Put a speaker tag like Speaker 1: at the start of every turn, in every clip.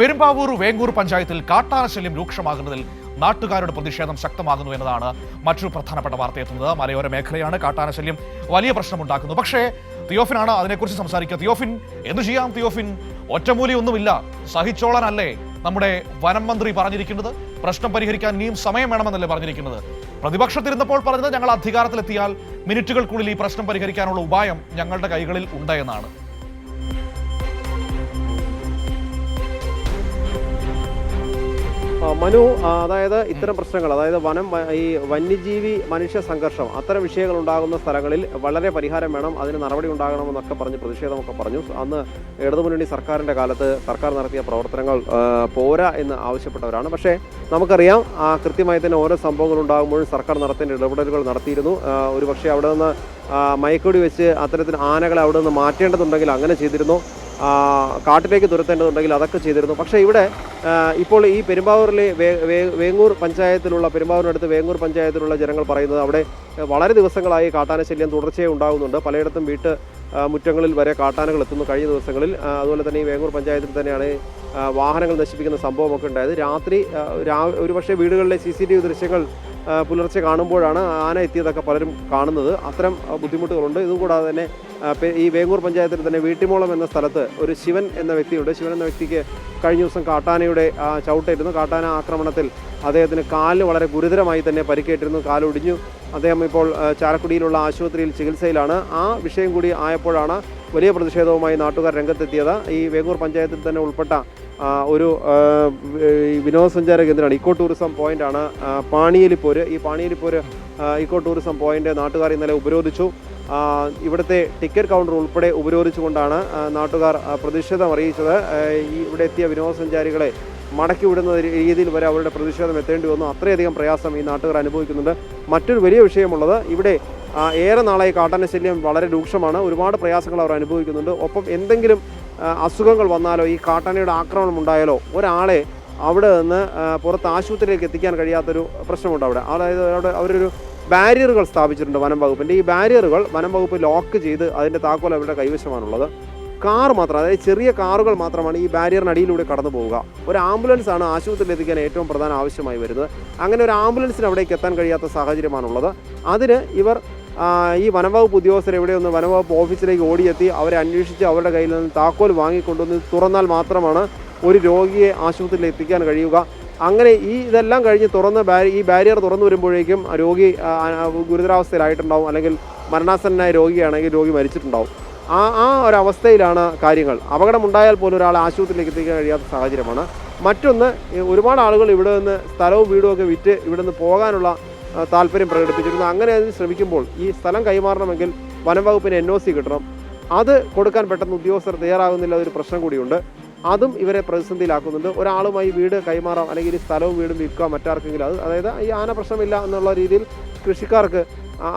Speaker 1: പെരുമ്പാവൂർ വേങ്ങൂർ പഞ്ചായത്തിൽ കാട്ടാനശല്യം രൂക്ഷമാകുന്നതിൽ നാട്ടുകാരുടെ പ്രതിഷേധം ശക്തമാകുന്നു എന്നതാണ് മറ്റൊരു പ്രധാനപ്പെട്ട വാർത്തയെത്തുന്നത്. മലയോര മേഖലയാണ്, കാട്ടാനശല്യം വലിയ പ്രശ്നമുണ്ടാക്കുന്നു. പക്ഷേ തിയോഫിനാണ് അതിനെക്കുറിച്ച് സംസാരിക്കുക. തിയോഫിൻ, എന്തു ചെയ്യാം തിയോഫിൻ? ഒറ്റമൂലിയൊന്നുമില്ല, സഹിച്ചോളാനല്ലേ നമ്മുടെ വനം മന്ത്രി പറഞ്ഞിരിക്കുന്നത്? പ്രശ്നം പരിഹരിക്കാൻ ഇനിയും സമയം വേണമെന്നല്ലേ പറഞ്ഞിരിക്കുന്നത്? പ്രതിപക്ഷത്തിരുന്നപ്പോൾ പറഞ്ഞത് ഞങ്ങൾ അധികാരത്തിലെത്തിയാൽ മിനിറ്റുകൾക്കുള്ളിൽ ഈ പ്രശ്നം പരിഹരിക്കാനുള്ള ഉപായം ഞങ്ങളുടെ കൈകളിൽ ഉണ്ട് എന്നാണ്.
Speaker 2: മനു, അതായത് ഇത്തരം പ്രശ്നങ്ങൾ, അതായത് ഈ വന്യജീവി മനുഷ്യ സംഘർഷം, അത്തരം വിഷയങ്ങൾ ഉണ്ടാകുന്ന സ്ഥലങ്ങളിൽ വളരെ പരിഹാരം വേണം, അതിന് നടപടി ഉണ്ടാകണമെന്നൊക്കെ പറഞ്ഞ് പ്രതിഷേധമൊക്കെ പറഞ്ഞു. അന്ന് ഇടതുമുന്നണി സർക്കാരിൻ്റെ കാലത്ത് സർക്കാർ നടത്തിയ പ്രവർത്തനങ്ങൾ പോരാ എന്ന് ആവശ്യപ്പെട്ടവരാണ്. പക്ഷേ നമുക്കറിയാം, കൃത്യമായി തന്നെ ഓരോ സംഭവങ്ങൾ ഉണ്ടാകുമ്പോഴും സർക്കാർ നടത്തേണ്ട ഇടപെടലുകൾ നടത്തിയിരുന്നു. ഒരു പക്ഷേ അവിടെ നിന്ന് മയക്കുവെടി വെച്ച് അത്തരത്തിൽ ആനകളെ അവിടെ നിന്ന് മാറ്റേണ്ടതുണ്ടെങ്കിൽ അങ്ങനെ ചെയ്തിരുന്നു, കാട്ടിലേക്ക് തുരത്തേണ്ടതുണ്ടെങ്കിൽ അതൊക്കെ ചെയ്തിരുന്നു. പക്ഷേ ഇവിടെ ഇപ്പോൾ ഈ പെരുമ്പാവൂരിലെ വേങ്ങൂർ പഞ്ചായത്തിലുള്ള, പെരുമ്പാവൂരിനടുത്ത് വേങ്ങൂർ പഞ്ചായത്തിലുള്ള ജനങ്ങൾ പറയുന്നത് അവിടെ വളരെ ദിവസങ്ങളായി കാട്ടാനശല്യം തുടർച്ചയായി ഉണ്ടാകുന്നുണ്ട്. പലയിടത്തും മുറ്റങ്ങളിൽ വരെ കാട്ടാനകൾ എത്തുന്നു കഴിഞ്ഞ ദിവസങ്ങളിൽ. അതുപോലെ തന്നെ ഈ വേങ്ങൂർ പഞ്ചായത്തിൽ തന്നെയാണ് വാഹനങ്ങൾ നശിപ്പിക്കുന്ന സംഭവമൊക്കെ ഉണ്ടായത്. രാത്രി ഒരുപക്ഷെ വീടുകളിലെ CCTV ദൃശ്യങ്ങൾ പുലർച്ചെ കാണുമ്പോഴാണ് ആന എത്തിയതൊക്കെ പലരും കാണുന്നത്. അത്തരം ബുദ്ധിമുട്ടുകളുണ്ട്. ഇതുകൂടാതെ തന്നെ ഈ വേങ്ങൂർ പഞ്ചായത്തിൽ തന്നെ വീട്ടിമോളം എന്ന സ്ഥലത്ത് ഒരു ശിവൻ എന്ന വ്യക്തിയുണ്ട്. ശിവൻ എന്ന വ്യക്തിക്ക് കഴിഞ്ഞ ദിവസം കാട്ടാനയുടെ ചവിട്ടേറ്റിരുന്നു. കാട്ടാന ആക്രമണത്തിൽ അദ്ദേഹത്തിന് കാലിന് വളരെ ഗുരുതരമായി തന്നെ പരിക്കേറ്റിരുന്നു, കാലൊടിഞ്ഞു. അദ്ദേഹം ഇപ്പോൾ ചാലക്കുടിയിലുള്ള ആശുപത്രിയിൽ ചികിത്സയിലാണ്. ആ വിഷയം കൂടി ആയപ്പോഴാണ് വലിയ പ്രതിഷേധവുമായി നാട്ടുകാർ രംഗത്തെത്തിയത്. ഈ വേങ്ങൂർ പഞ്ചായത്തിൽ തന്നെ ഉൾപ്പെട്ട ഒരു വിനോദസഞ്ചാര കേന്ദ്രമാണ്, ഇക്കോ ടൂറിസം പോയിൻ്റാണ് പാണിയലിപ്പോര്. ഈ പാണിയലിപ്പോര് ഇക്കോ ടൂറിസം പോയിൻ്റ് നാട്ടുകാർ ഇന്നലെ ഉപരോധിച്ചു. ഇവിടുത്തെ ടിക്കറ്റ് കൗണ്ടർ ഉൾപ്പെടെ ഉപരോധിച്ചുകൊണ്ടാണ് നാട്ടുകാർ പ്രതിഷേധം അറിയിച്ചത്. ഇവിടെ എത്തിയ വിനോദസഞ്ചാരികളെ മടക്കി വിടുന്ന രീതിയിൽ വരെ അവരുടെ പ്രതിഷേധം എത്തേണ്ടി വന്നു. അത്രയധികം പ്രയാസം ഈ നാട്ടുകാർ അനുഭവിക്കുന്നുണ്ട്. മറ്റൊരു വലിയ വിഷയമുള്ളത്, ഇവിടെ ഏറെ നാളായി കാട്ടാനശല്യം വളരെ രൂക്ഷമാണ്. ഒരുപാട് പ്രയാസങ്ങൾ അവർ അനുഭവിക്കുന്നുണ്ട്. ഒപ്പം എന്തെങ്കിലും അസുഖങ്ങൾ വന്നാലോ, ഈ കാട്ടാനയുടെ ആക്രമണം ഉണ്ടായാലോ ഒരാളെ അവിടെ നിന്ന് പുറത്ത് ആശുപത്രിയിലേക്ക് എത്തിക്കാൻ കഴിയാത്തൊരു പ്രശ്നമുണ്ട് അവിടെ. അതായത് അവിടെ അവരൊരു ബാരിയറുകൾ സ്ഥാപിച്ചിട്ടുണ്ട് വനം വകുപ്പിൻ്റെ. ഈ ബാരിയറുകൾ വനം വകുപ്പ് ലോക്ക് ചെയ്ത് അതിൻ്റെ താക്കോൽ അവരുടെ കൈവശമാണുള്ളത്. കാർ മാത്രം, അതായത് ചെറിയ കാറുകൾ മാത്രമാണ് ഈ ബാരിയറിനടിയിലൂടെ കടന്നു പോവുക. ഒരു ആംബുലൻസാണ് ആശുപത്രിയിൽ എത്തിക്കാൻ ഏറ്റവും പ്രധാന ആവശ്യമായി വരുന്നത്. അങ്ങനെ ഒരു ആംബുലൻസിന് അവിടേക്ക് എത്താൻ കഴിയാത്ത സാഹചര്യമാണുള്ളത്. അതിന് ഇവർ ഈ വനംവകുപ്പ് ഉദ്യോഗസ്ഥർ എവിടെയൊന്ന് വനംവകുപ്പ് ഓഫീസിലേക്ക് ഓടിയെത്തി അവരെ അന്വേഷിച്ച് അവരുടെ കയ്യിൽ നിന്ന് താക്കോൽ വാങ്ങിക്കൊണ്ടുവന്ന് തുറന്നാൽ മാത്രമാണ് ഒരു രോഗിയെ ആശുപത്രിയിൽ എത്തിക്കാൻ കഴിയുക. അങ്ങനെ ഇതെല്ലാം കഴിഞ്ഞ് ഈ ബാരിയർ തുറന്നു വരുമ്പോഴേക്കും രോഗി ഗുരുതരാവസ്ഥയിലായിട്ടുണ്ടാവും, അല്ലെങ്കിൽ മരണാസന്നനായ രോഗിയാണെങ്കിൽ രോഗി മരിച്ചിട്ടുണ്ടാവും. ആ ഒരവസ്ഥയിലാണ് കാര്യങ്ങൾ. അപകടമുണ്ടായാൽ പോലും ഒരാളെ ആശുപത്രിയിലേക്ക് എത്തിക്കാൻ കഴിയാത്ത സാഹചര്യമാണ്. മറ്റൊന്ന്, ഒരുപാട് ആളുകൾ ഇവിടെ നിന്ന് സ്ഥലവും വീടും ഒക്കെ വിറ്റ് ഇവിടെ നിന്ന് പോകാനുള്ള താല്പര്യം പ്രകടിപ്പിച്ചിരുന്നു. അങ്ങനെ അതിന് ശ്രമിക്കുമ്പോൾ ഈ സ്ഥലം കൈമാറണമെങ്കിൽ വനം വകുപ്പിന് NOC കിട്ടണം. അത് കൊടുക്കാൻ പെട്ടെന്ന് ഉദ്യോഗസ്ഥർ തയ്യാറാകുന്നില്ല, അതൊരു പ്രശ്നം കൂടിയുണ്ട്. അതും ഇവരെ പ്രതിസന്ധിയിലാക്കുന്നുണ്ട്. ഒരാളുമായി വീട് കൈമാറാം, അല്ലെങ്കിൽ ഈ സ്ഥലവും വീടും വിൽക്കാം മറ്റാർക്കെങ്കിലും. അതായത് ഈ ആന പ്രശ്നമില്ല എന്നുള്ള രീതിയിൽ കൃഷിക്കാർക്ക്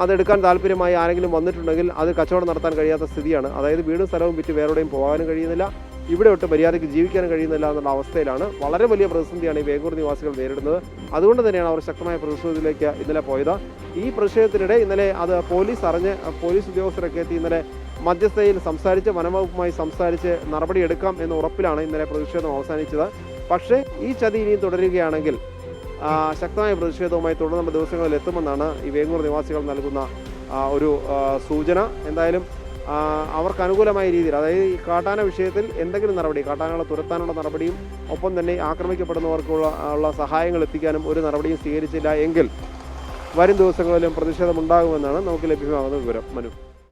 Speaker 2: അതെടുക്കാൻ താല്പര്യമായി ആരെങ്കിലും വന്നിട്ടുണ്ടെങ്കിൽ അത് കച്ചവടം നടത്താൻ കഴിയാത്ത സ്ഥിതിയാണ്. അതായത് വീടും സ്ഥലവും വിറ്റ് വേറെവിടെയും പോകാനും കഴിയുന്നില്ല, ഇവിടെ ഒട്ട് മര്യാദയ്ക്ക് ജീവിക്കാനും കഴിയുന്നില്ല എന്നുള്ള അവസ്ഥയിലാണ്. വളരെ വലിയ പ്രതിസന്ധിയാണ് ഈ വേങ്ങൂർ നിവാസികൾ നേരിടുന്നത്. അതുകൊണ്ട് തന്നെയാണ് അവർ ശക്തമായ പ്രതിഷേധത്തിലേക്ക് ഇന്നലെ പോയത്. ഈ പ്രതിഷേധത്തിനിടെ ഇന്നലെ അത് പോലീസ് അറിഞ്ഞ് പോലീസ് ഉദ്യോഗസ്ഥരൊക്കെ എത്തി ഇന്നലെ മധ്യസ്ഥയിൽ സംസാരിച്ച് വനംവകുപ്പുമായി സംസാരിച്ച് നടപടിയെടുക്കാം എന്ന ഉറപ്പിലാണ് ഇന്നലെ പ്രതിഷേധം അവസാനിച്ചത്. പക്ഷേ ഈ ചതി ഇനിയും തുടരുകയാണെങ്കിൽ ശക്തമായ പ്രതിഷേധവുമായി തുടർന്നുള്ള ദിവസങ്ങളിൽ എത്തുമെന്നാണ് ഈ വേങ്ങൂർ നിവാസികൾ നൽകുന്ന ഒരു സൂചന. എന്തായാലും അവർക്ക് അനുകൂലമായ രീതിയിൽ, അതായത് ഈ കാട്ടാന വിഷയത്തിൽ എന്തെങ്കിലും നടപടി, കാട്ടാനകളെ തുരത്താനുള്ള നടപടിയും ഒപ്പം തന്നെ ആക്രമിക്കപ്പെടുന്നവർക്കുള്ള സഹായങ്ങൾ എത്തിക്കാനും ഒരു നടപടിയും സ്വീകരിച്ചില്ല എങ്കിൽ വരും ദിവസങ്ങളിലും പ്രതിഷേധമുണ്ടാകുമെന്നാണ് നമുക്ക് ലഭ്യമാകുന്ന വിവരം. മനു.